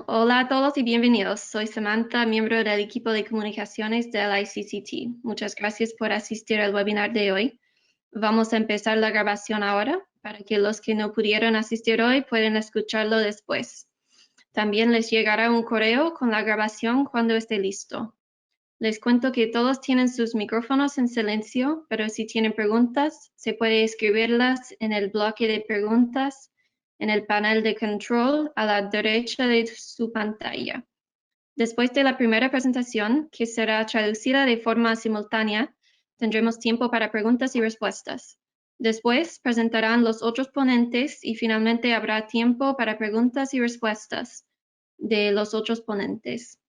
Hola a todos y bienvenidos. Soy Samantha, miembro del equipo de comunicaciones del ICCT. Muchas gracias por asistir al webinar de hoy. Vamos a empezar la grabación ahora para que los que no pudieron asistir hoy puedan escucharlo después. También les llegará un correo con la grabación cuando esté listo. Les cuento que todos tienen sus micrófonos en silencio, pero si tienen preguntas, se puede escribirlas en el bloque de preguntas en el panel de control a la derecha de su pantalla. Después de la primera presentación, que será traducida de forma simultánea, tendremos tiempo para preguntas y respuestas. Después presentarán los otros ponentes y finalmente habrá tiempo para preguntas y respuestas de los otros ponentes.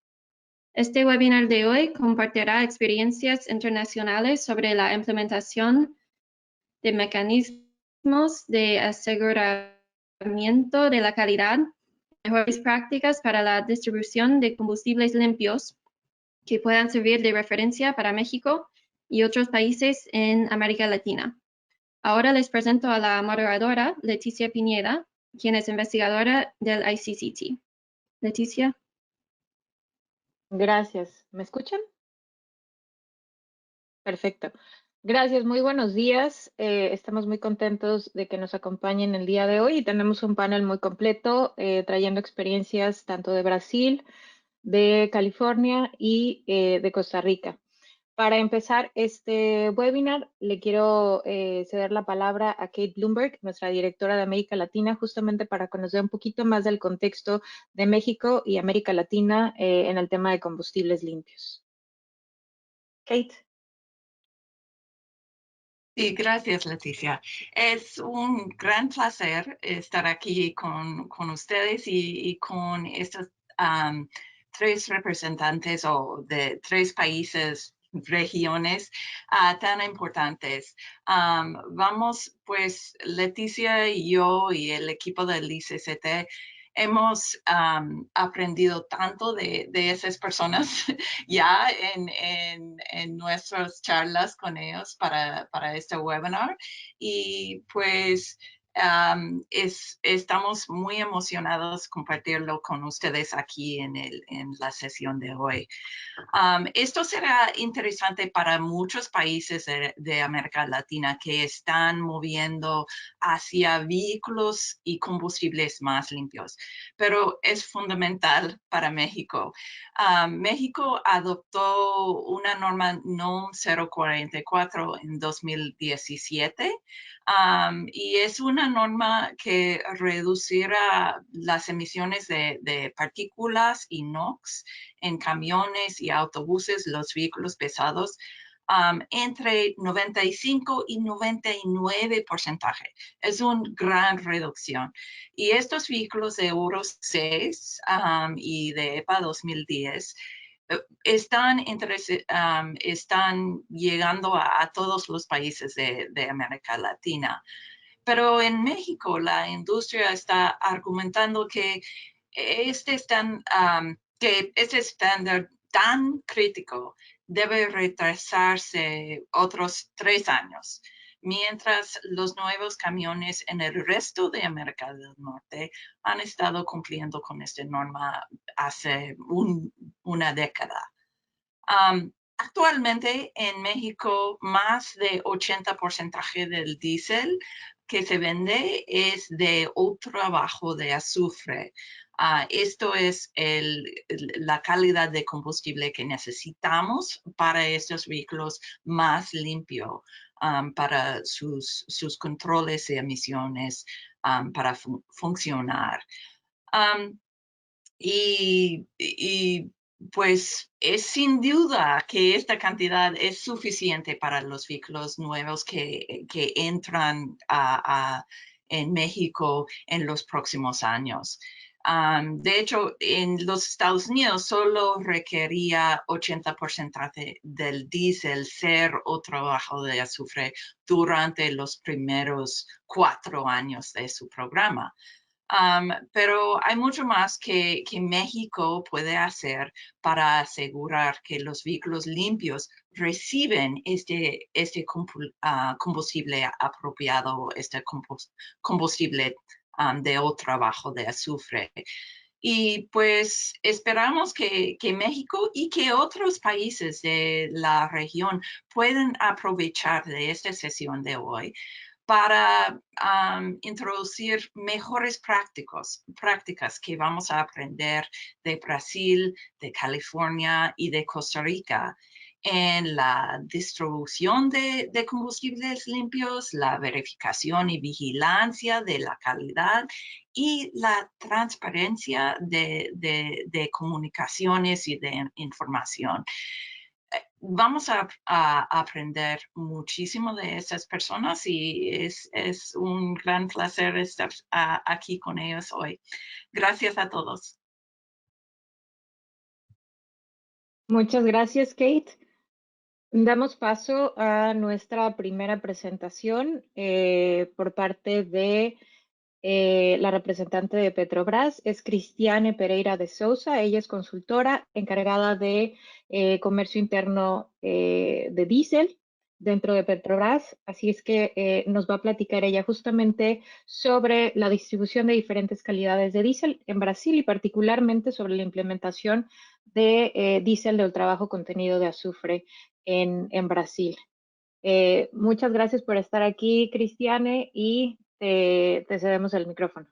Este webinar de hoy compartirá experiencias internacionales sobre la implementación de mecanismos de aseguramiento de la calidad, mejores prácticas para la distribución de combustibles limpios que puedan servir de referencia para México y otros países en América Latina. Ahora les presento a la moderadora, Leticia Piñeda, quien es investigadora del ICCT. Leticia. Gracias. ¿Me escuchan? Perfecto. Gracias, muy buenos días. Estamos muy contentos de que nos acompañen el día de hoy y tenemos un panel muy completo trayendo experiencias tanto de Brasil, de California y de Costa Rica. Para empezar este webinar, le quiero ceder la palabra a Kate Bloomberg, nuestra directora de América Latina, justamente para conocer un poquito más del contexto de México y América Latina en el tema de combustibles limpios. Kate. Sí, gracias, Leticia. Es un gran placer estar aquí con ustedes y con estos tres representantes o de tres países, regiones tan importantes. Vamos, pues, Leticia y yo y el equipo del ICCT hemos aprendido tanto de esas personas ya en nuestras charlas con ellos para este webinar y pues estamos muy emocionados compartirlo con ustedes aquí en la sesión de hoy. Esto será interesante para muchos países de América Latina que están moviendo hacia vehículos y combustibles más limpios, pero es fundamental para México. México adoptó una norma NOM 044 en 2017 y es una norma que reducirá las emisiones de partículas y NOx en camiones y autobuses, los vehículos pesados, entre 95 y 99%. Es una gran reducción. Y estos vehículos de Euro 6 y de EPA 2010 están llegando a todos los países de América Latina. Pero en México la industria está argumentando que este estándar tan crítico debe retrasarse otros 3 años, mientras los nuevos camiones en el resto de América del Norte han estado cumpliendo con esta norma hace una década. Actualmente en México más de 80% del diésel que se vende es de otro trabajo de azufre. Esto es la calidad de combustible que necesitamos para estos vehículos más limpios, para sus controles de emisiones, para funcionar. Y pues es sin duda que esta cantidad es suficiente para los vehículos nuevos que entran en México en los próximos años. De hecho, en los Estados Unidos solo requería 80% del diésel ser o trabajo de azufre durante los primeros 4 años de su programa. Pero hay mucho más que México puede hacer para asegurar que los vehículos limpios reciben este combustible apropiado, este combustible de otro trabajo de azufre. Y pues esperamos que México y que otros países de la región puedan aprovechar de esta sesión de hoy para introducir mejores prácticas que vamos a aprender de Brasil, de California y de Costa Rica en la distribución de combustibles limpios, la verificación y vigilancia de la calidad y la transparencia de comunicaciones y de información. Vamos a aprender muchísimo de estas personas y es un gran placer estar aquí con ellos hoy. Gracias a todos. Muchas gracias, Kate. Damos paso a nuestra primera presentación por parte de la representante de Petrobras, es Cristiane Pereira de Souza. Ella es consultora encargada de comercio interno de diésel dentro de Petrobras. Así es que nos va a platicar ella justamente sobre la distribución de diferentes calidades de diésel en Brasil y particularmente sobre la implementación de diésel de ultra bajo contenido de azufre en Brasil. Muchas gracias por estar aquí, Cristiane, y te cedemos el micrófono.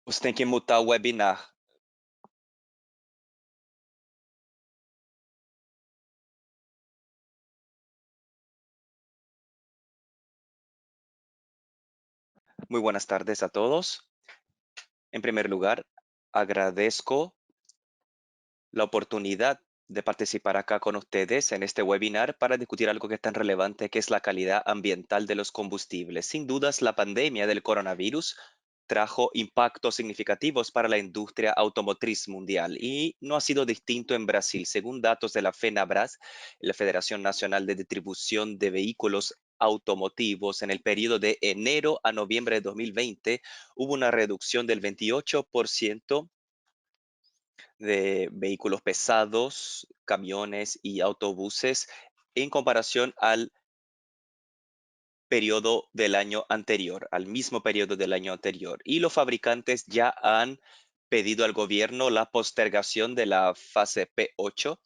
Você tem que mutar o webinar. Muy buenas tardes a todos. En primer lugar, agradezco la oportunidad de participar acá con ustedes en este webinar para discutir algo que es tan relevante, que es la calidad ambiental de los combustibles. Sin dudas, la pandemia del coronavirus trajo impactos significativos para la industria automotriz mundial y no ha sido distinto en Brasil. Según datos de la FENABRAS, la Federación Nacional de Distribución de Vehículos Automotivos, en el periodo de enero a noviembre de 2020, hubo una reducción del 28% de vehículos pesados, camiones y autobuses en comparación al periodo del año anterior, al mismo periodo del año anterior. Y los fabricantes ya han pedido al gobierno la postergación de la fase P8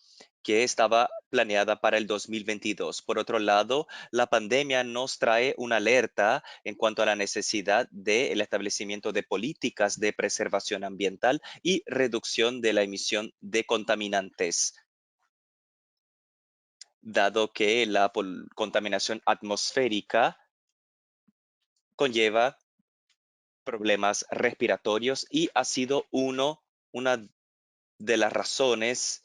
que estaba planeada para el 2022. Por otro lado, la pandemia nos trae una alerta en cuanto a la necesidad del establecimiento de políticas de preservación ambiental y reducción de la emisión de contaminantes, dado que la contaminación atmosférica conlleva problemas respiratorios y ha sido una de las razones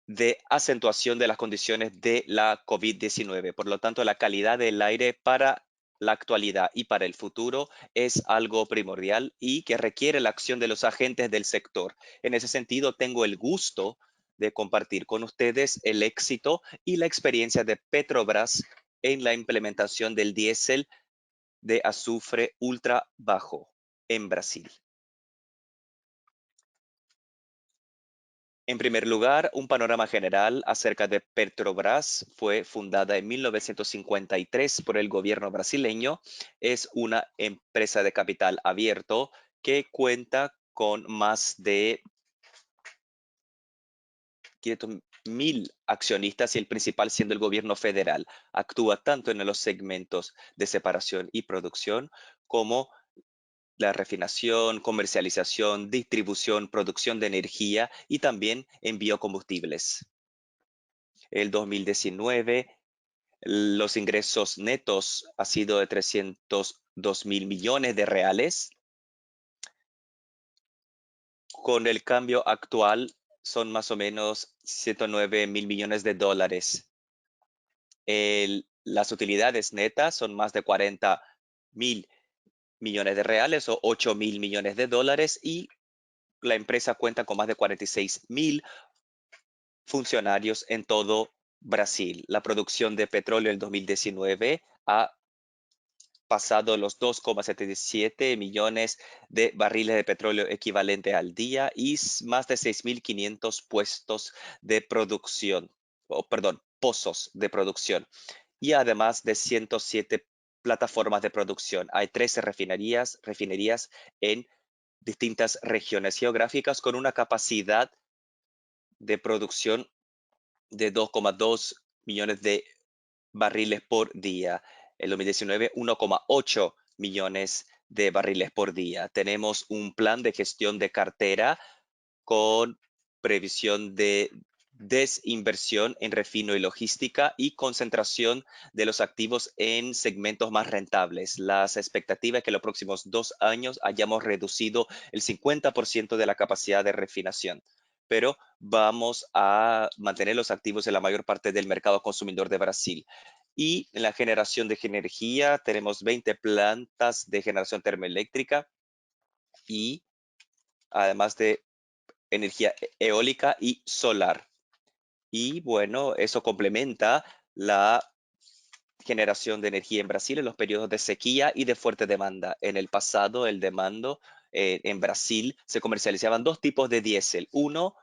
de acentuación de las condiciones de la COVID-19. Por lo tanto, la calidad del aire para la actualidad y para el futuro es algo primordial y que requiere la acción de los agentes del sector. En ese sentido, tengo el gusto de compartir con ustedes el éxito y la experiencia de Petrobras en la implementación del diésel de azufre ultra bajo en Brasil. En primer lugar, un panorama general acerca de Petrobras. Fue fundada en 1953 por el gobierno brasileño. Es una empresa de capital abierto que cuenta con más de 500,000 accionistas y el principal siendo el gobierno federal. Actúa tanto en los segmentos de separación y producción como la refinación, comercialización, distribución, producción de energía y también en biocombustibles. El 2019, los ingresos netos ha sido de 302,000 millones de reales. Con el cambio actual son más o menos 109,000 millones de dólares. Las utilidades netas son más de 40,000 millones de reales o 8,000 millones de dólares y la empresa cuenta con más de 46,000 funcionarios en todo Brasil. La producción de petróleo en 2019 ha pasado los 2,77 millones de barriles de petróleo equivalente al día y más de 6,500 puestos de producción, pozos de producción. y además de 107 plataformas de producción. Hay 13 refinerías en distintas regiones geográficas con una capacidad de producción de 2,2 millones de barriles por día. En 2019, 1,8 millones de barriles por día. Tenemos un plan de gestión de cartera con previsión de desinversión en refino y logística y concentración de los activos en segmentos más rentables. Las expectativas es que en los próximos 2 años hayamos reducido el 50% de la capacidad de refinación, pero vamos a mantener los activos en la mayor parte del mercado consumidor de Brasil. Y en la generación de energía tenemos 20 plantas de generación termoeléctrica y además de energía eólica y solar. Y bueno, eso complementa la generación de energía en Brasil en los periodos de sequía y de fuerte demanda. En el pasado, el demando en Brasil se comercializaban dos tipos de diésel. Uno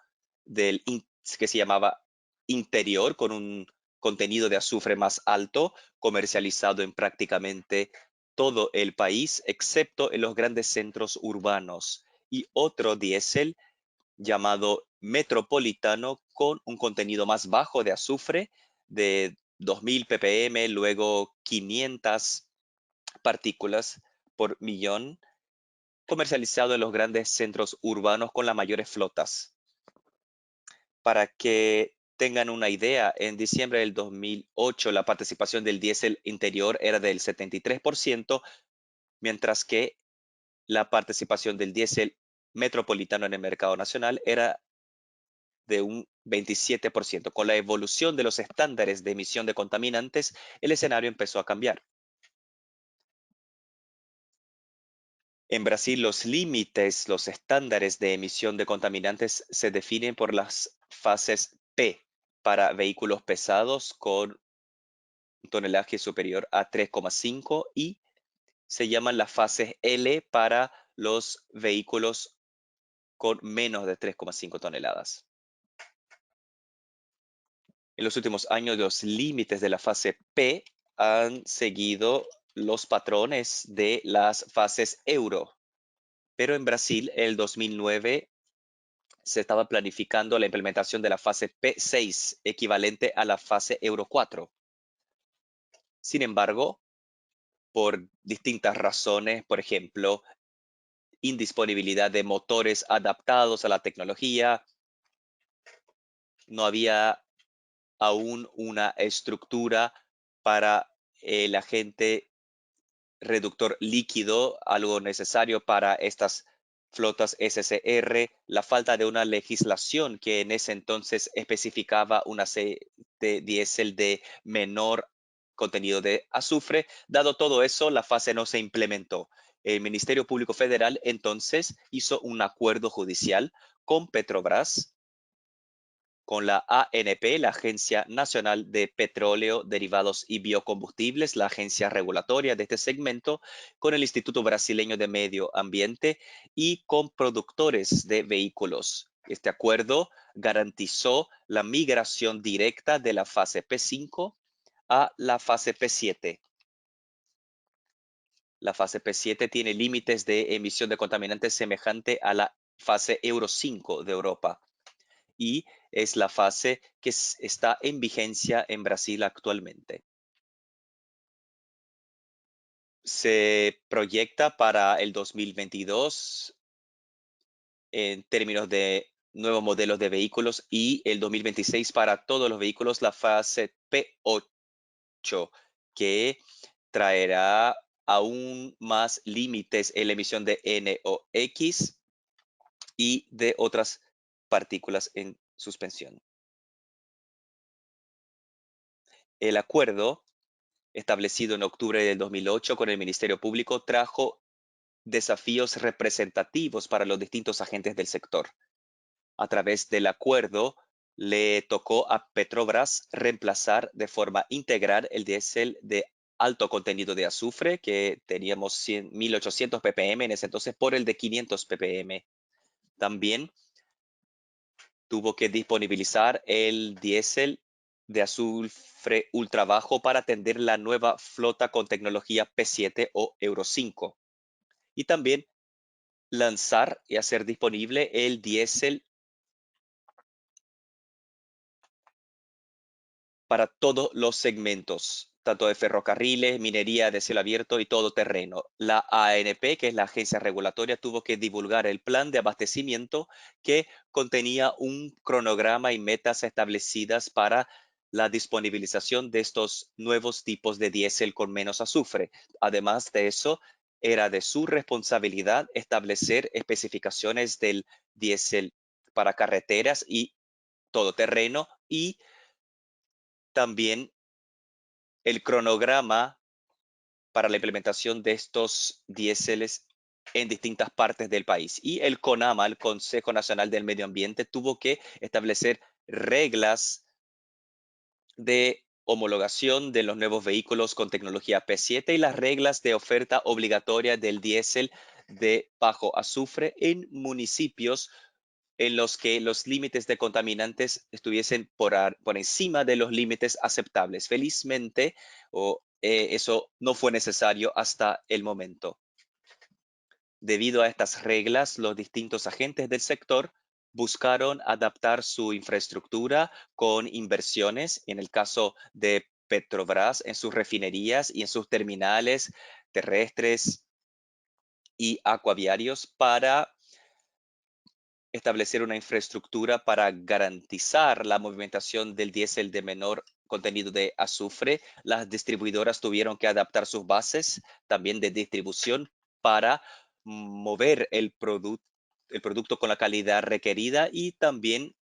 que se llamaba interior, con un contenido de azufre más alto, comercializado en prácticamente todo el país, excepto en los grandes centros urbanos. Y otro diésel llamado metropolitano con un contenido más bajo de azufre de 2000 ppm, luego 500 partículas por millón, comercializado en los grandes centros urbanos con las mayores flotas. Para que tengan una idea, en diciembre del 2008 la participación del diésel interior era del 73%, mientras que la participación del diésel metropolitano en el mercado nacional era de un 27%. Con la evolución de los estándares de emisión de contaminantes, el escenario empezó a cambiar. En Brasil, los límites, los estándares de emisión de contaminantes se definen por las fases P para vehículos pesados con un tonelaje superior a 3,5 y se llaman las fases L para los vehículos con menos de 3,5 toneladas. En los últimos años, los límites de la fase P han seguido los patrones de las fases euro. Pero en Brasil, en el 2009, se estaba planificando la implementación de la fase P6, equivalente a la fase Euro 4. Sin embargo, por distintas razones, por ejemplo, indisponibilidad de motores adaptados a la tecnología, no había aún una estructura para el agente reductor líquido, algo necesario para estas flotas SCR, la falta de una legislación que en ese entonces especificaba un aceite diésel de menor contenido de azufre. Dado todo eso, la fase no se implementó. El Ministerio Público Federal entonces hizo un acuerdo judicial con Petrobras, con la ANP, la Agencia Nacional de Petróleo, Derivados y Biocombustibles, la agencia regulatoria de este segmento, con el Instituto Brasileño de Medio Ambiente y con productores de vehículos. Este acuerdo garantizó la migración directa de la fase P5 a la fase P7. La fase P7 tiene límites de emisión de contaminantes semejante a la fase Euro 5 de Europa y es la fase que está en vigencia en Brasil actualmente. Se proyecta para el 2022 en términos de nuevos modelos de vehículos y el 2026 para todos los vehículos la fase P8, que traerá aún más límites en la emisión de NOx y de otras partículas en suspensión. El acuerdo establecido en octubre del 2008 con el Ministerio Público trajo desafíos representativos para los distintos agentes del sector. A través del acuerdo, le tocó a Petrobras reemplazar de forma integral el diésel de alto contenido de azufre, que teníamos 1800 ppm en ese entonces, por el de 500 ppm. También tuvo que disponibilizar el diésel de azufre ultra bajo para atender la nueva flota con tecnología P7 o Euro 5. Y también lanzar y hacer disponible el diésel para todos los segmentos, tanto de ferrocarriles, minería de cielo abierto y todo terreno. La ANP, que es la agencia regulatoria, tuvo que divulgar el plan de abastecimiento que contenía un cronograma y metas establecidas para la disponibilización de estos nuevos tipos de diésel con menos azufre. Además de eso, era de su responsabilidad establecer especificaciones del diésel para carreteras y todoterreno y también el cronograma para la implementación de estos diéseles en distintas partes del país. Y el CONAMA, el Consejo Nacional del Medio Ambiente, tuvo que establecer reglas de homologación de los nuevos vehículos con tecnología P7 y las reglas de oferta obligatoria del diésel de bajo azufre en municipios en los que los límites de contaminantes estuviesen por encima de los límites aceptables. Felizmente, eso no fue necesario hasta el momento. Debido a estas reglas, los distintos agentes del sector buscaron adaptar su infraestructura con inversiones, en el caso de Petrobras, en sus refinerías y en sus terminales terrestres y acuaviarios para establecer una infraestructura para garantizar la movimentación del diésel de menor contenido de azufre. Las distribuidoras tuvieron que adaptar sus bases también de distribución para mover el producto con la calidad requerida y también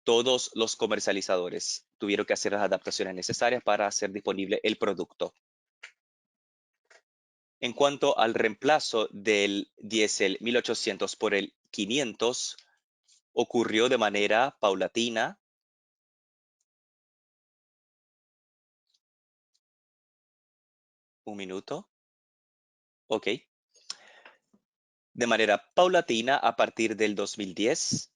todos los comercializadores tuvieron que hacer las adaptaciones necesarias para hacer disponible el producto. En cuanto al reemplazo del diésel 1800 por el 500, ocurrió de manera paulatina. Un minuto. Ok. De manera paulatina a partir del 2010,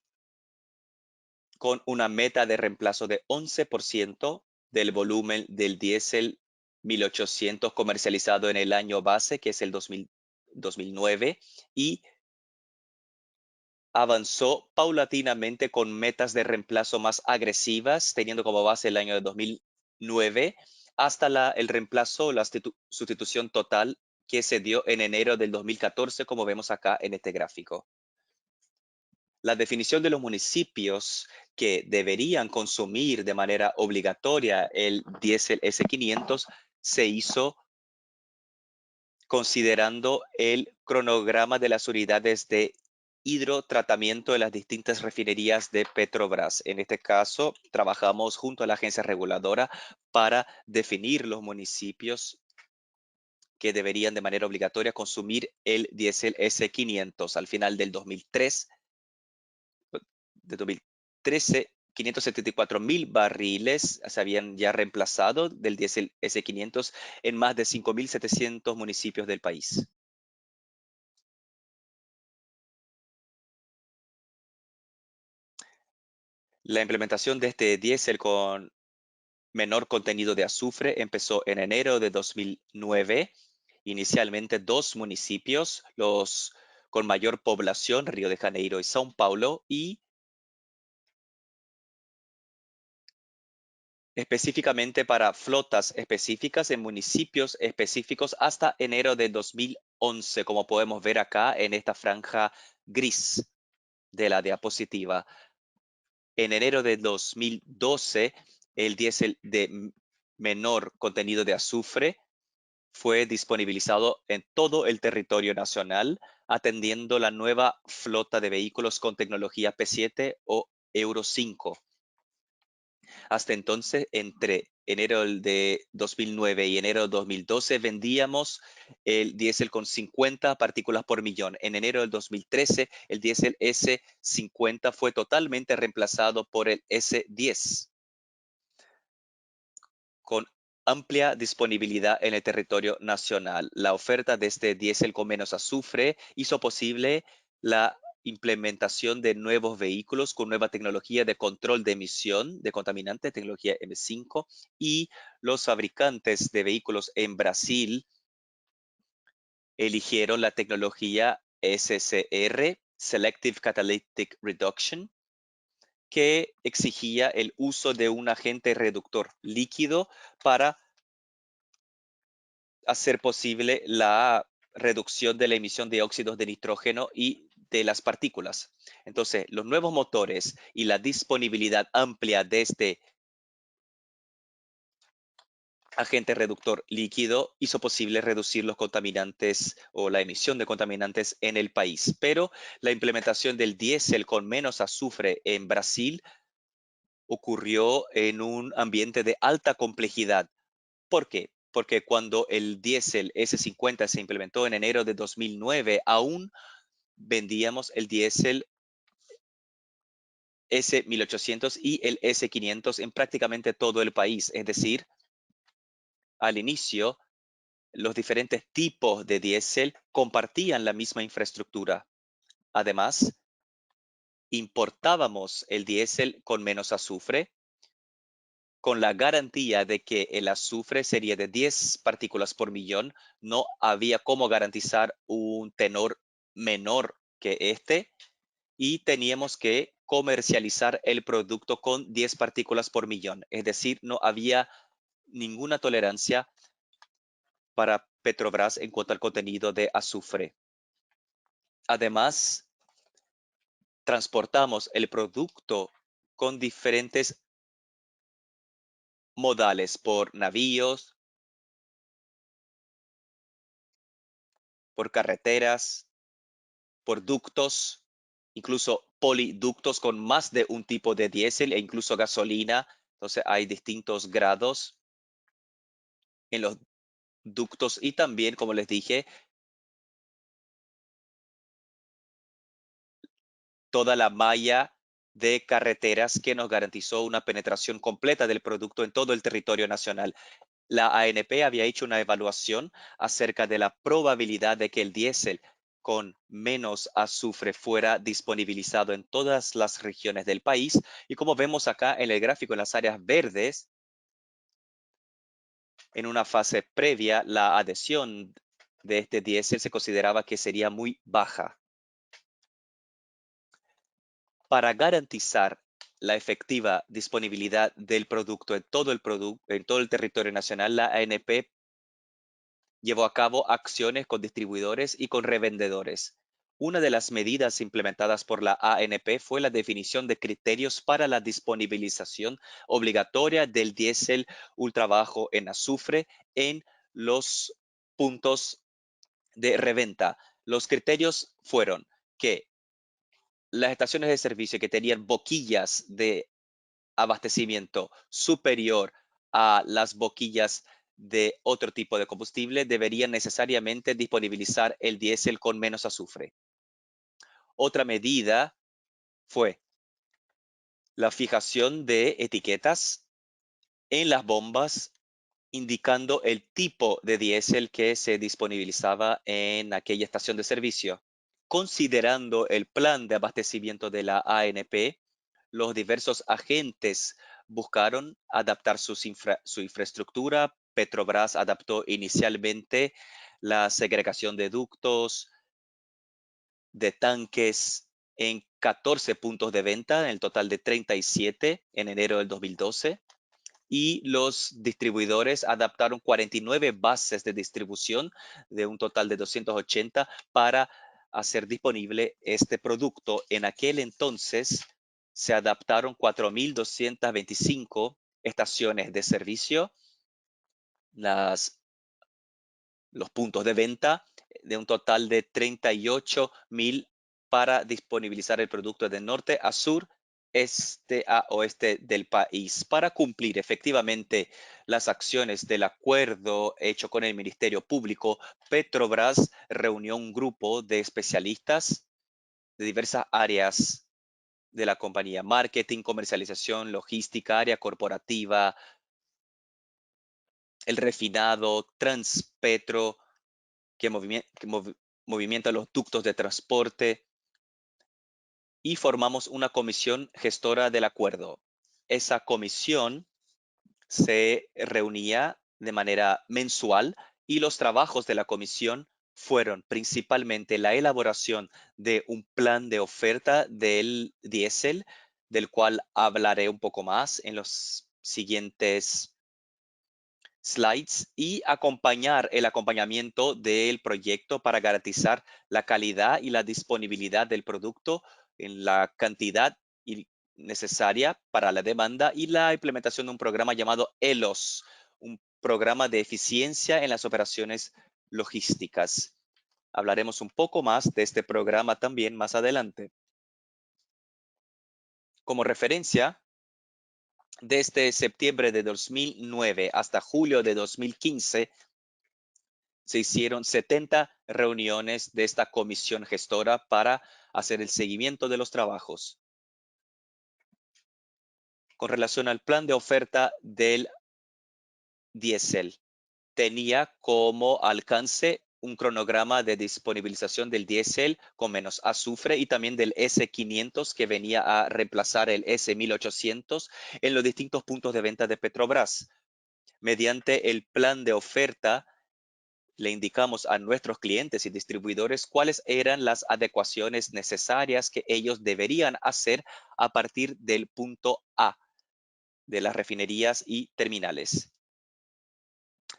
con una meta de reemplazo de 11% del volumen del diésel 1800 comercializado en el año base, que es el 2009, y avanzó paulatinamente con metas de reemplazo más agresivas, teniendo como base el año de 2009 hasta el reemplazo o la sustitución total que se dio en enero del 2014, como vemos acá en este gráfico. La definición de los municipios que deberían consumir de manera obligatoria el diésel S500 se hizo considerando el cronograma de las unidades de hidrotratamiento de las distintas refinerías de Petrobras. En este caso, trabajamos junto a la agencia reguladora para definir los municipios que deberían de manera obligatoria consumir el diésel S500. Al final del 2013, 574,000 barriles se habían ya reemplazado del diésel S500 en más de 5,700 municipios del país. La implementación de este diésel con menor contenido de azufre empezó en enero de 2009. Inicialmente 2 municipios, los con mayor población, Río de Janeiro y São Paulo, y específicamente para flotas específicas en municipios específicos hasta enero de 2011, como podemos ver acá en esta franja gris de la diapositiva. En enero de 2012, el diésel de menor contenido de azufre fue disponibilizado en todo el territorio nacional, atendiendo la nueva flota de vehículos con tecnología P7 o Euro 5. Hasta entonces, entre enero de 2009 y enero de 2012, vendíamos el diésel con 50 partículas por millón. En enero del 2013, el diésel S50 fue totalmente reemplazado por el S10, con amplia disponibilidad en el territorio nacional. La oferta de este diésel con menos azufre hizo posible la implementación de nuevos vehículos con nueva tecnología de control de emisión de contaminantes, tecnología M5, y los fabricantes de vehículos en Brasil eligieron la tecnología SCR, Selective Catalytic Reduction, que exigía el uso de un agente reductor líquido para hacer posible la reducción de la emisión de óxidos de nitrógeno y de las partículas. Entonces, los nuevos motores y la disponibilidad amplia de este agente reductor líquido hizo posible reducir los contaminantes o la emisión de contaminantes en el país. Pero la implementación del diésel con menos azufre en Brasil ocurrió en un ambiente de alta complejidad. ¿Por qué? Porque cuando el diésel S50 se implementó en enero de 2009, aún vendíamos el diésel S1800 y el S500 en prácticamente todo el país. Es decir, al inicio, los diferentes tipos de diésel compartían la misma infraestructura. Además, importábamos el diésel con menos azufre, con la garantía de que el azufre sería de 10 partículas por millón. No había cómo garantizar un tenor menor que este y teníamos que comercializar el producto con 10 partículas por millón. Es decir, no había ninguna tolerancia para Petrobras en cuanto al contenido de azufre. Además, transportamos el producto con diferentes modales por navíos, por carreteras, por ductos, incluso poliductos con más de un tipo de diésel e incluso gasolina. Entonces hay distintos grados en los ductos y también, como les dije, toda la malla de carreteras que nos garantizó una penetración completa del producto en todo el territorio nacional. La ANP había hecho una evaluación acerca de la probabilidad de que el diésel con menos azufre fuera disponibilizado en todas las regiones del país. Y como vemos acá en el gráfico, en las áreas verdes, en una fase previa, la adhesión de este diésel se consideraba que sería muy baja. Para garantizar la efectiva disponibilidad del producto en todo el territorio nacional, la ANP llevó a cabo acciones con distribuidores y con revendedores. Una de las medidas implementadas por la ANP fue la definición de criterios para la disponibilización obligatoria del diésel ultrabajo en azufre en los puntos de reventa. Los criterios fueron que las estaciones de servicio que tenían boquillas de abastecimiento superior a las boquillas de otro tipo de combustible deberían necesariamente disponibilizar el diésel con menos azufre. Otra medida fue la fijación de etiquetas en las bombas indicando el tipo de diésel que se disponibilizaba en aquella estación de servicio. Considerando el plan de abastecimiento de la ANP, los diversos agentes buscaron adaptar su infraestructura. Petrobras adaptó inicialmente la segregación de ductos, de tanques en 14 puntos de venta, en el total de 37 en enero del 2012. Y los distribuidores adaptaron 49 bases de distribución de un total de 280 para hacer disponible este producto. En aquel entonces se adaptaron 4.225 estaciones de servicio, los puntos de venta, de un total de 38.000 para disponibilizar el producto de norte a sur, este a oeste del país. Para cumplir efectivamente las acciones del acuerdo hecho con el Ministerio Público, Petrobras reunió un grupo de especialistas de diversas áreas de la compañía: marketing, comercialización, logística, área corporativa, el refinado, Transpetro, que movimienta los ductos de transporte, y formamos una comisión gestora del acuerdo. Esa comisión se reunía de manera mensual y los trabajos de la comisión fueron principalmente la elaboración de un plan de oferta del diésel, del cual hablaré un poco más en los siguientes slides, y acompañar el acompañamiento del proyecto para garantizar la calidad y la disponibilidad del producto en la cantidad necesaria para la demanda, y la implementación de un programa llamado ELOS, un programa de eficiencia en las operaciones logísticas. Hablaremos un poco más de este programa también más adelante. Como referencia, desde septiembre de 2009 hasta julio de 2015, se hicieron 70 reuniones de esta comisión gestora para hacer el seguimiento de los trabajos. Con relación al plan de oferta del diésel, tenía como alcance un cronograma de disponibilización del diésel con menos azufre y también del S500, que venía a reemplazar el S1800 en los distintos puntos de venta de Petrobras. Mediante el plan de oferta, le indicamos a nuestros clientes y distribuidores cuáles eran las adecuaciones necesarias que ellos deberían hacer a partir del punto A de las refinerías y terminales.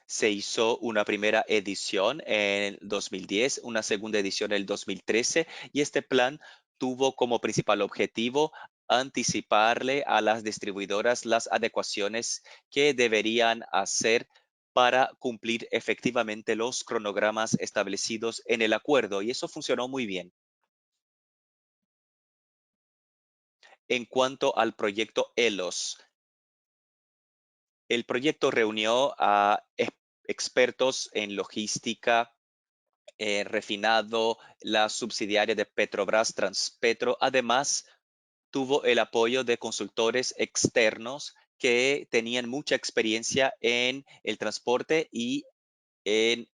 Se hizo una primera edición en 2010, una segunda edición en el 2013, y este plan tuvo como principal objetivo anticiparle a las distribuidoras las adecuaciones que deberían hacer para cumplir efectivamente los cronogramas establecidos en el acuerdo, y eso funcionó muy bien. En cuanto al proyecto ELOS, el proyecto reunió a expertos en logística, refinado, la subsidiaria de Petrobras, Transpetro. Además, tuvo el apoyo de consultores externos que tenían mucha experiencia en el transporte y en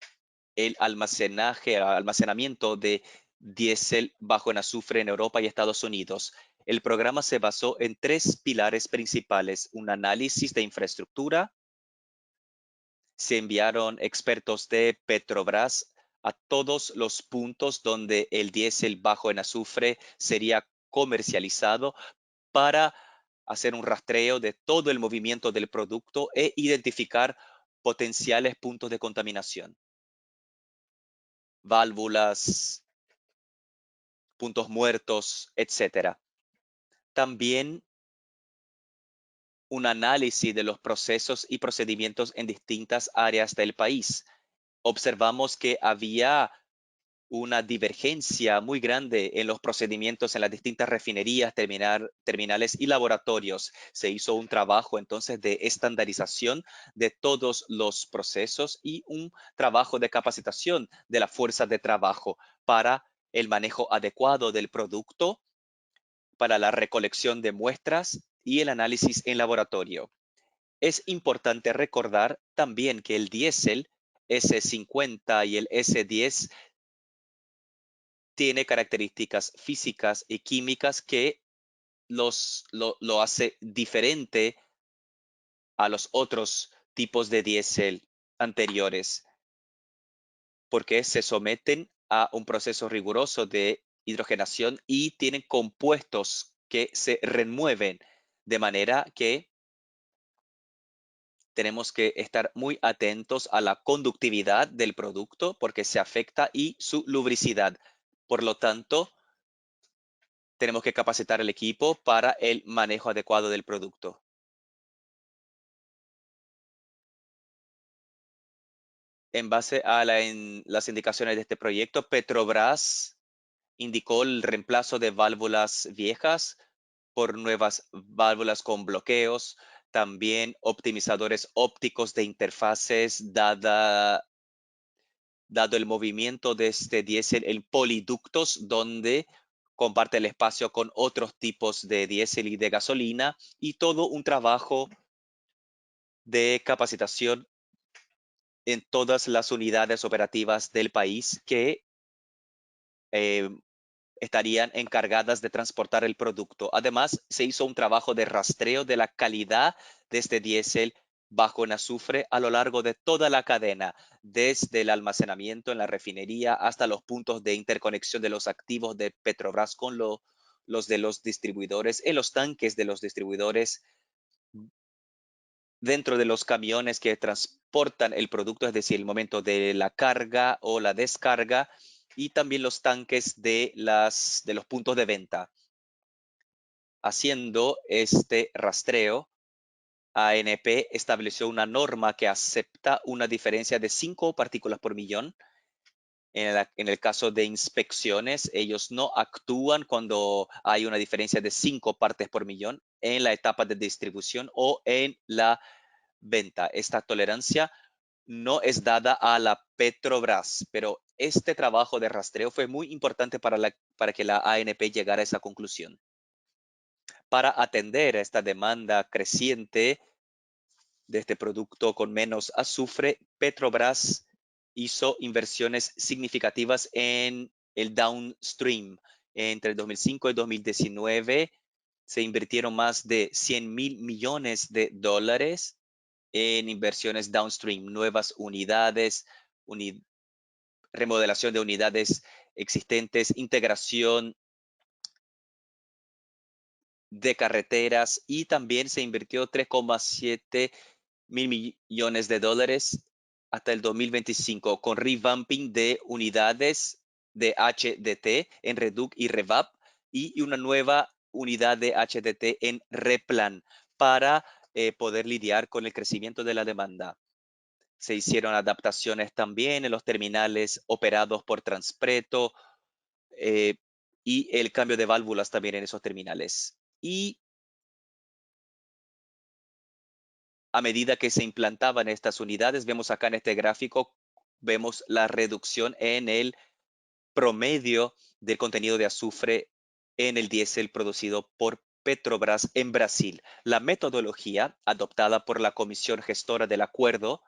el almacenamiento de diésel bajo en azufre en Europa y Estados Unidos. El programa se basó en 3 pilares principales: un análisis de infraestructura. Se enviaron expertos de Petrobras a todos los puntos donde el diésel bajo en azufre sería comercializado para hacer un rastreo de todo el movimiento del producto e identificar potenciales puntos de contaminación, válvulas, puntos muertos, etcétera. También un análisis de los procesos y procedimientos en distintas áreas del país. Observamos que había una divergencia muy grande en los procedimientos en las distintas refinerías, terminales y laboratorios. Se hizo un trabajo entonces de estandarización de todos los procesos y un trabajo de capacitación de la fuerza de trabajo para el manejo adecuado del producto, para la recolección de muestras y el análisis en laboratorio. Es importante recordar también que el diésel S50 y el S10 tiene características físicas y químicas que lo hace diferente a los otros tipos de diésel anteriores, porque se someten a un proceso riguroso de hidrogenación y tienen compuestos que se remueven, de manera que tenemos que estar muy atentos a la conductividad del producto porque se afecta, y su lubricidad. Por lo tanto, tenemos que capacitar al equipo para el manejo adecuado del producto. En base a las indicaciones de este proyecto, Petrobras indicó el reemplazo de válvulas viejas por nuevas válvulas con bloqueos, también optimizadores ópticos de interfaces, dado el movimiento de este diésel en poliductos, donde comparte el espacio con otros tipos de diésel y de gasolina, y todo un trabajo de capacitación en todas las unidades operativas del país que estarían encargadas de transportar el producto. Además, se hizo un trabajo de rastreo de la calidad de este diésel bajo en azufre a lo largo de toda la cadena, desde el almacenamiento en la refinería hasta los puntos de interconexión de los activos de Petrobras con los de los distribuidores, en los tanques de los distribuidores, dentro de los camiones que transportan el producto, es decir, el momento de la carga o la descarga, y también los tanques de los puntos de venta. Haciendo este rastreo, ANP estableció una norma que acepta una diferencia de 5 partículas por millón. En el caso de inspecciones, ellos no actúan cuando hay una diferencia de 5 partes por millón en la etapa de distribución o en la venta. Esta tolerancia no es dada a la Petrobras, pero este trabajo de rastreo fue muy importante para que la ANP llegara a esa conclusión. Para atender a esta demanda creciente de este producto con menos azufre, Petrobras hizo inversiones significativas en el downstream. Entre el 2005 y 2019 se invirtieron más de 100.000 millones de dólares en inversiones downstream, nuevas unidades, remodelación de unidades existentes, integración de carreteras, y también se invirtió 3,7 mil millones de dólares hasta el 2025 con revamping de unidades de HDT en Reduc y Revap y una nueva unidad de HDT en Replan para poder lidiar con el crecimiento de la demanda. Se hicieron adaptaciones también en los terminales operados por Transpreto y el cambio de válvulas también en esos terminales. Y a medida que se implantaban estas unidades, vemos acá en este gráfico, vemos la reducción en el promedio del contenido de azufre en el diésel producido por Petrobras en Brasil. La metodología adoptada por la Comisión Gestora del Acuerdo,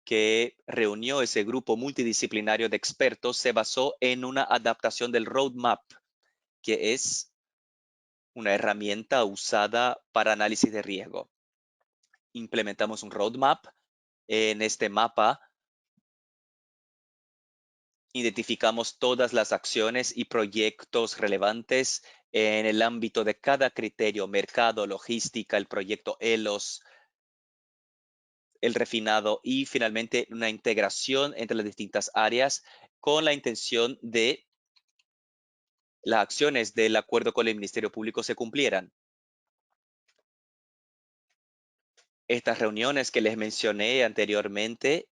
que reunió ese grupo multidisciplinario de expertos, se basó en una adaptación del roadmap, que es una herramienta usada para análisis de riesgo. Implementamos un roadmap. En este mapa identificamos todas las acciones y proyectos relevantes en el ámbito de cada criterio: mercado, logística, el proyecto ELOS, el refinado y finalmente una integración entre las distintas áreas con la intención de las acciones del acuerdo con el Ministerio Público se cumplieran. Estas reuniones que les mencioné anteriormente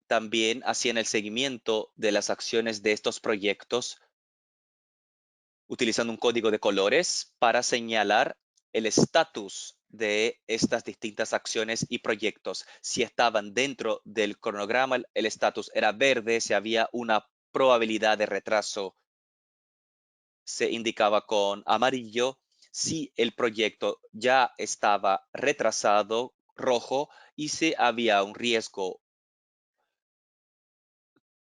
también hacían el seguimiento de las acciones de estos proyectos utilizando un código de colores para señalar el estatus de estas distintas acciones y proyectos. Si estaban dentro del cronograma, el estatus era verde. Si había una probabilidad de retraso, se indicaba con amarillo. Si el proyecto ya estaba retrasado, rojo. Y si había un riesgo,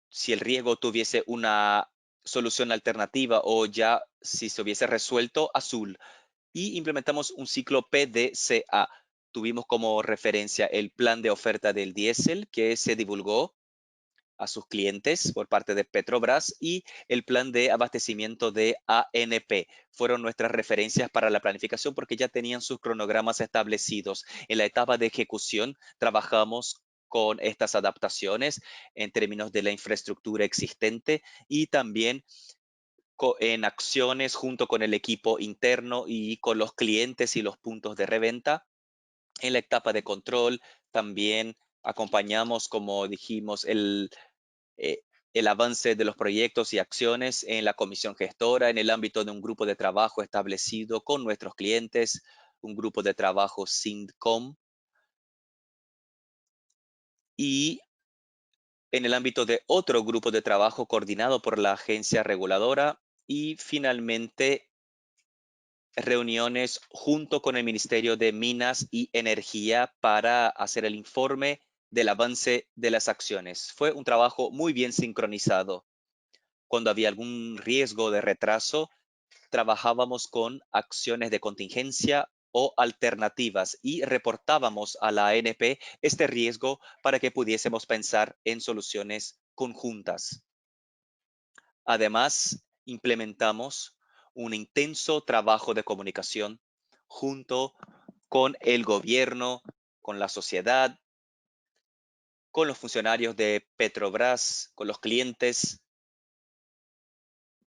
si el riesgo tuviese una solución alternativa o ya si se hubiese resuelto, azul. Y implementamos un ciclo PDCA. Tuvimos como referencia el plan de oferta del diésel que se divulgó a sus clientes por parte de Petrobras y el plan de abastecimiento de ANP. Fueron nuestras referencias para la planificación porque ya tenían sus cronogramas establecidos. En la etapa de ejecución trabajamos con estas adaptaciones en términos de la infraestructura existente y también en acciones junto con el equipo interno y con los clientes y los puntos de reventa. En la etapa de control también acompañamos, como dijimos, el avance de los proyectos y acciones en la comisión gestora en el ámbito de un grupo de trabajo establecido con nuestros clientes, un grupo de trabajo SINDCOM, y en el ámbito de otro grupo de trabajo coordinado por la agencia reguladora, y finalmente reuniones junto con el Ministerio de Minas y Energía para hacer el informe del avance de las acciones. Fue un trabajo muy bien sincronizado. Cuando había algún riesgo de retraso, trabajábamos con acciones de contingencia o alternativas y reportábamos a la ANP este riesgo para que pudiésemos pensar en soluciones conjuntas. Además, implementamos un intenso trabajo de comunicación junto con el gobierno, con la sociedad, con los funcionarios de Petrobras, con los clientes.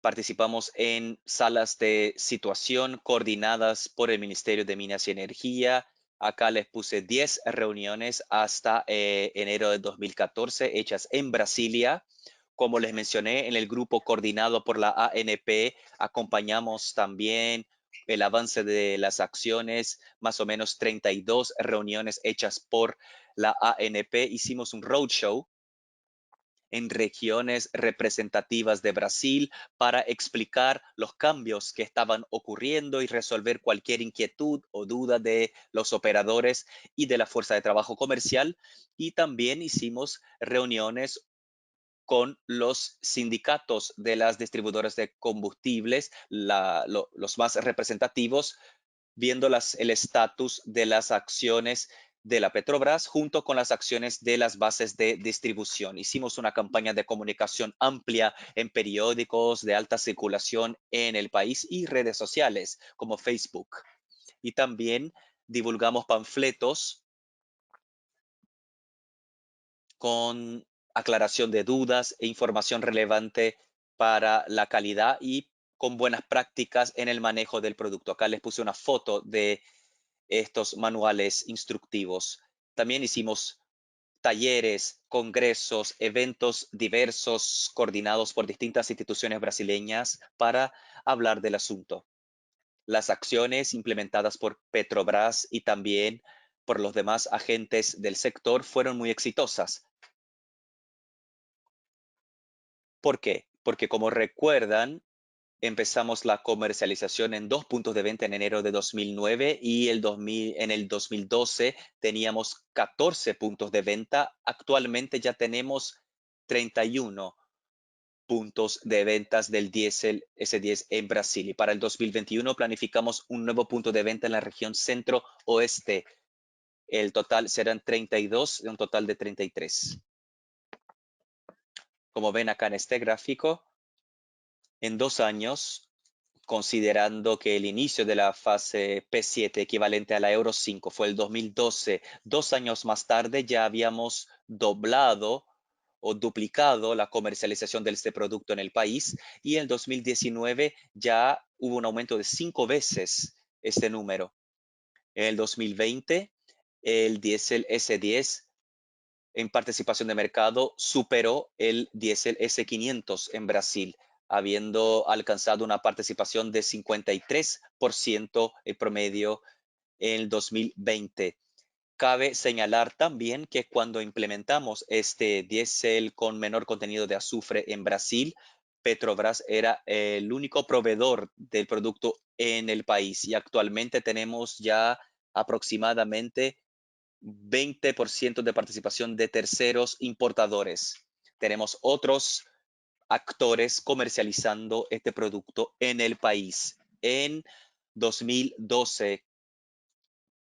Participamos en salas de situación coordinadas por el Ministerio de Minas y Energía. Acá les puse 10 reuniones hasta enero de 2014 hechas en Brasilia. Como les mencioné, en el grupo coordinado por la ANP, acompañamos también el avance de las acciones, más o menos 32 reuniones hechas por la ANP. Hicimos un roadshow en regiones representativas de Brasil para explicar los cambios que estaban ocurriendo y resolver cualquier inquietud o duda de los operadores y de la fuerza de trabajo comercial. Y también hicimos reuniones con los sindicatos de las distribuidoras de combustibles, los más representativos, viendo el estatus de las acciones de la Petrobras junto con las acciones de las bases de distribución. Hicimos una campaña de comunicación amplia en periódicos de alta circulación en el país y redes sociales como Facebook. Y también divulgamos panfletos con aclaración de dudas e información relevante para la calidad y con buenas prácticas en el manejo del producto. Acá les puse una foto de estos manuales instructivos. También hicimos talleres, congresos, eventos diversos coordinados por distintas instituciones brasileñas para hablar del asunto. Las acciones implementadas por Petrobras y también por los demás agentes del sector fueron muy exitosas. ¿Por qué? Porque como recuerdan, empezamos la comercialización en 2 puntos de venta en enero de 2009 y en el 2012 teníamos 14 puntos de venta. Actualmente ya tenemos 31 puntos de ventas del diésel S10 en Brasil. Y para el 2021 planificamos un nuevo punto de venta en la región centro-oeste. El total serán 32 de un total de 33. Como ven acá en este gráfico, en 2 años, considerando que el inicio de la fase P7 equivalente a la Euro 5 fue el 2012, 2 años más tarde ya habíamos doblado o duplicado la comercialización de este producto en el país y en 2019 ya hubo un aumento de 5 veces este número. En el 2020, el diésel S10 en participación de mercado superó el diésel S500 en Brasil, habiendo alcanzado una participación de 53% en promedio en el 2020. Cabe señalar también que cuando implementamos este diésel con menor contenido de azufre en Brasil, Petrobras era el único proveedor del producto en el país y actualmente tenemos ya aproximadamente 20% de participación de terceros importadores. Tenemos otros actores comercializando este producto en el país. En 2012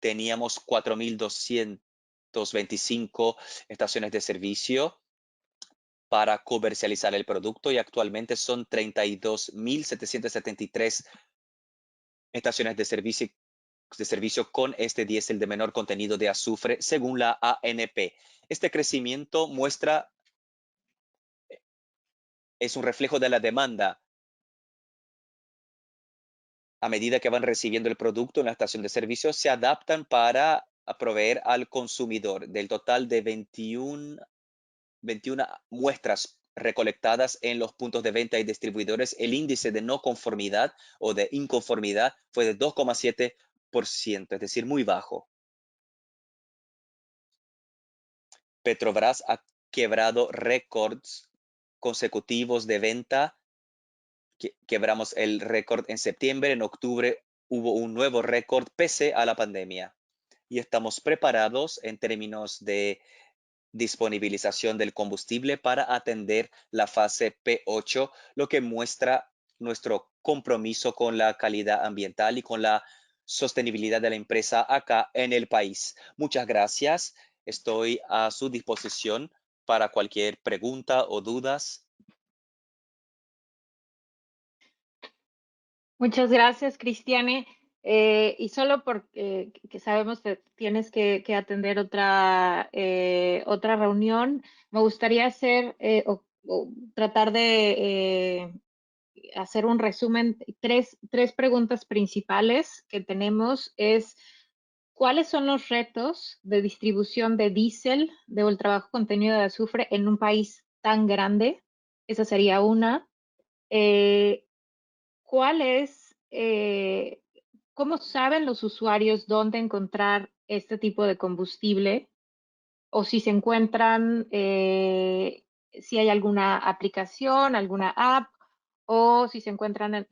teníamos 4.225 estaciones de servicio para comercializar el producto y actualmente son 32.773 estaciones de servicio con este diésel de menor contenido de azufre, según la ANP. Este crecimiento es un reflejo de la demanda. A medida que van recibiendo el producto en la estación de servicio, se adaptan para proveer al consumidor. Del total de 21 muestras recolectadas en los puntos de venta y distribuidores, el índice de no conformidad o de inconformidad fue de 2,7%, es decir, muy bajo. Petrobras ha quebrado récords consecutivos de venta. Quebramos el récord en septiembre, en octubre hubo un nuevo récord pese a la pandemia. Y estamos preparados en términos de disponibilización del combustible para atender la fase P8, lo que muestra nuestro compromiso con la calidad ambiental y con la sostenibilidad de la empresa acá en el país. Muchas gracias. Estoy a su disposición para cualquier pregunta o dudas. Muchas gracias, Cristiane. Y solo porque que sabemos que tienes que atender otra reunión, me gustaría hacer o tratar de hacer un resumen. Tres preguntas principales que tenemos es, ¿cuáles son los retos de distribución de diésel de ultra bajo contenido de azufre en un país tan grande? Esa sería una. Eh, ¿Cuál es, cómo saben los usuarios dónde encontrar este tipo de combustible? O si se encuentran, si hay alguna aplicación, alguna app, o si se encuentran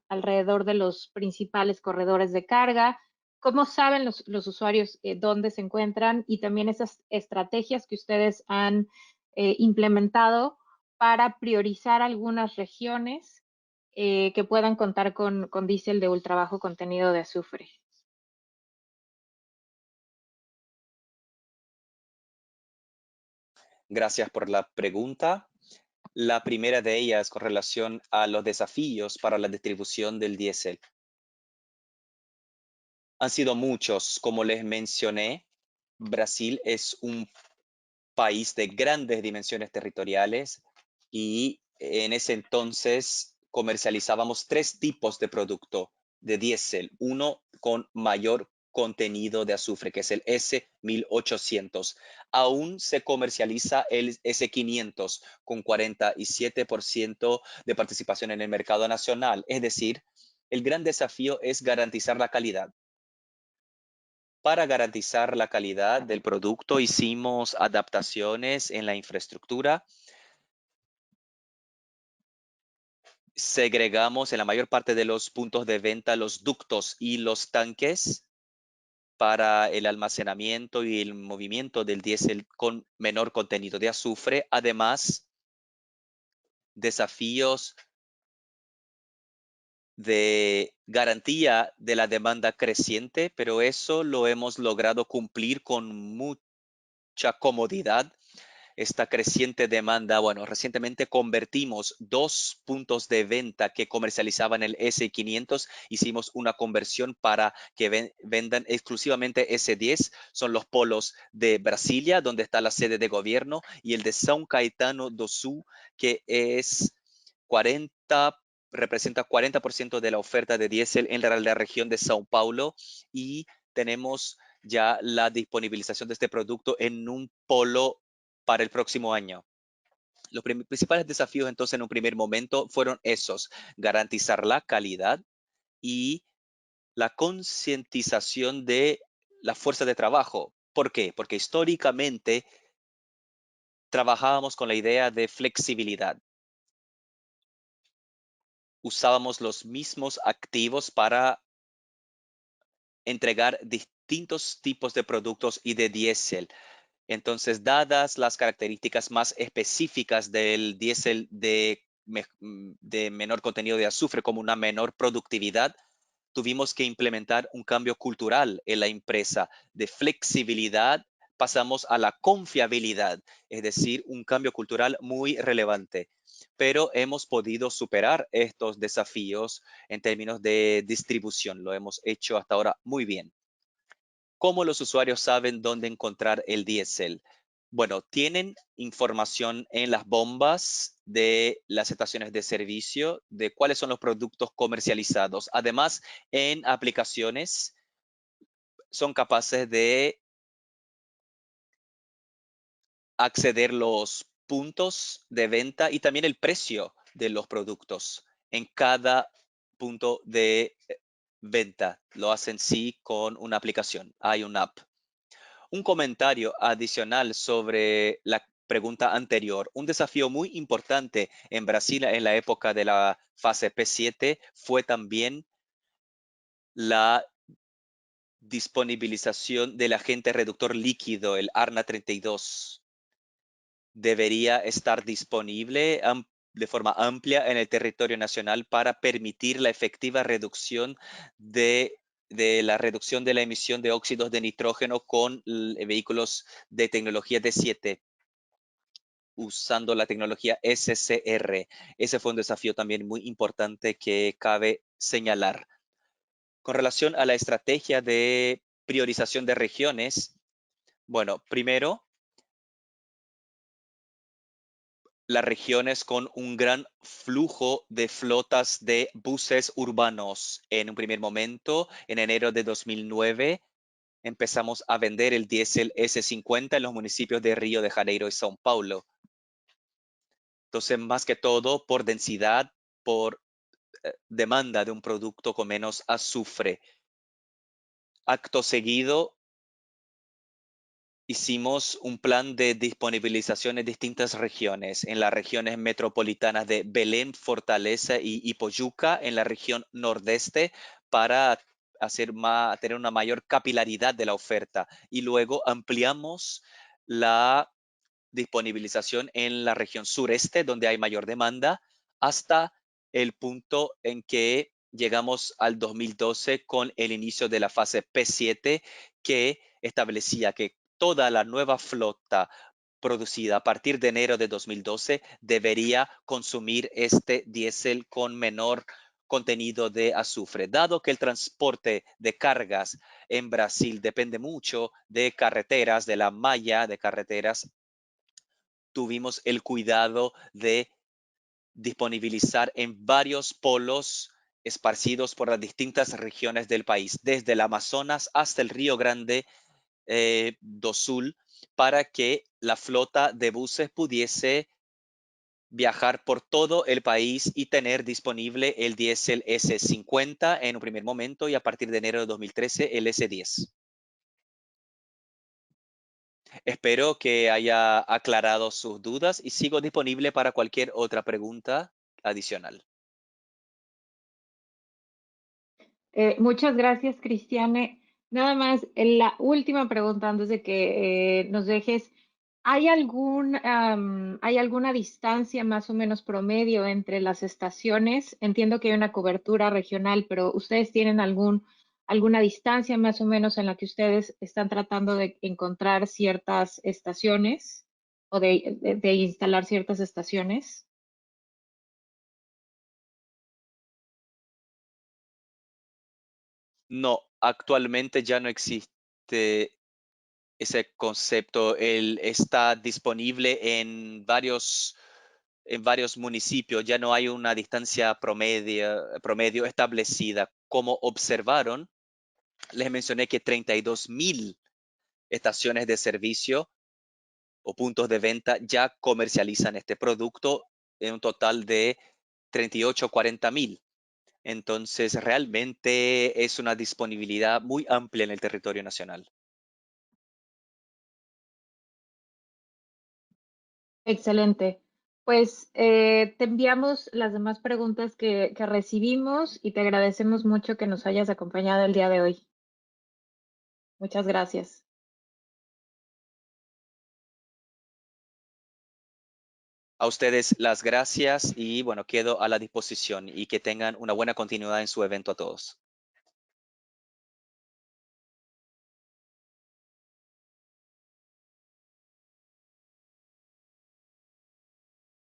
alrededor de los principales corredores de carga. ¿Cómo saben los usuarios dónde se encuentran? Y también esas estrategias que ustedes han implementado para priorizar algunas regiones que puedan contar con diésel de ultra bajo contenido de azufre. Gracias por la pregunta. La primera de ellas con relación a los desafíos para la distribución del diésel. Han sido muchos, como les mencioné. Brasil es un país de grandes dimensiones territoriales y en ese entonces comercializábamos tres tipos de producto de diésel. Uno con mayor contenido de azufre, que es el S1800. Aún se comercializa el S500 con 47% de participación en el mercado nacional. Es decir, el gran desafío es garantizar la calidad. Para garantizar la calidad del producto, hicimos adaptaciones en la infraestructura. Segregamos en la mayor parte de los puntos de venta los ductos y los tanques para el almacenamiento y el movimiento del diésel con menor contenido de azufre. Además, desafíos de garantía de la demanda creciente, pero eso lo hemos logrado cumplir con mucha comodidad. Esta creciente demanda, bueno, recientemente convertimos 2 puntos de venta que comercializaban el S500, hicimos una conversión para que vendan exclusivamente S10, son los polos de Brasilia, donde está la sede de gobierno, y el de São Caetano do Sul, que representa 40% de la oferta de diésel en la región de São Paulo, y tenemos ya la disponibilización de este producto en un polo para el próximo año. Los principales desafíos entonces en un primer momento fueron esos: garantizar la calidad y la concientización de la fuerza de trabajo. ¿Por qué? Porque históricamente trabajábamos con la idea de flexibilidad. Usábamos los mismos activos para entregar distintos tipos de productos y de diésel. Entonces, dadas las características más específicas del diésel de menor contenido de azufre, como una menor productividad, tuvimos que implementar un cambio cultural en la empresa. De flexibilidad pasamos a la confiabilidad, es decir, un cambio cultural muy relevante. Pero hemos podido superar estos desafíos en términos de distribución. Lo hemos hecho hasta ahora muy bien. ¿Cómo los usuarios saben dónde encontrar el diésel? Bueno, tienen información en las bombas de las estaciones de servicio de cuáles son los productos comercializados. Además, en aplicaciones son capaces de acceder los puntos de venta y también el precio de los productos en cada punto de venta. Lo hacen sí con una aplicación. Hay una app. Un comentario adicional sobre la pregunta anterior. Un desafío muy importante en Brasil en la época de la fase P7 fue también la disponibilización del agente reductor líquido, el ARNA-32, debería estar disponible de forma amplia en el territorio nacional para permitir la efectiva reducción de la reducción de la emisión de óxidos de nitrógeno con vehículos de tecnología D7 usando la tecnología SCR. Ese fue un desafío también muy importante que cabe señalar. Con relación a la estrategia de priorización de regiones, bueno, primero, las regiones con un gran flujo de flotas de buses urbanos. En un primer momento, en enero de 2009, empezamos a vender el diésel S50 en los municipios de Río de Janeiro y São Paulo. Entonces, más que todo, por densidad, por demanda de un producto con menos azufre. Acto seguido, hicimos un plan de disponibilización en distintas regiones, en las regiones metropolitanas de Belén, Fortaleza y Poyuca, en la región nordeste, para tener una mayor capilaridad de la oferta. Y luego ampliamos la disponibilización en la región sureste, donde hay mayor demanda, hasta el punto en que llegamos al 2012 con el inicio de la fase P7, que establecía que toda la nueva flota producida a partir de enero de 2012 debería consumir este diésel con menor contenido de azufre. Dado que el transporte de cargas en Brasil depende mucho de carreteras, de la malla de carreteras, tuvimos el cuidado de disponibilizar en varios polos esparcidos por las distintas regiones del país, desde el Amazonas hasta el Río Grande do Sul, para que la flota de buses pudiese viajar por todo el país y tener disponible el diésel S50 en un primer momento y a partir de enero de 2013 el S10. Espero que haya aclarado sus dudas y sigo disponible para cualquier otra pregunta adicional. Muchas gracias, Cristiane. Nada más, la última pregunta antes de que nos dejes. ¿Hay alguna distancia más o menos promedio entre las estaciones? Entiendo que hay una cobertura regional, pero ¿ustedes tienen alguna distancia más o menos en la que ustedes están tratando de encontrar ciertas estaciones o de instalar ciertas estaciones? No, actualmente ya no existe ese concepto. Él está disponible en varios municipios. Ya no hay una distancia promedio establecida. Como observaron, les mencioné que 32,000 estaciones de servicio o puntos de venta ya comercializan este producto en un total de 38 o 40,000. Entonces, realmente es una disponibilidad muy amplia en el territorio nacional. Excelente. Pues te enviamos las demás preguntas que recibimos y te agradecemos mucho que nos hayas acompañado el día de hoy. Muchas gracias. A ustedes las gracias y bueno, quedo a la disposición y que tengan una buena continuidad en su evento a todos.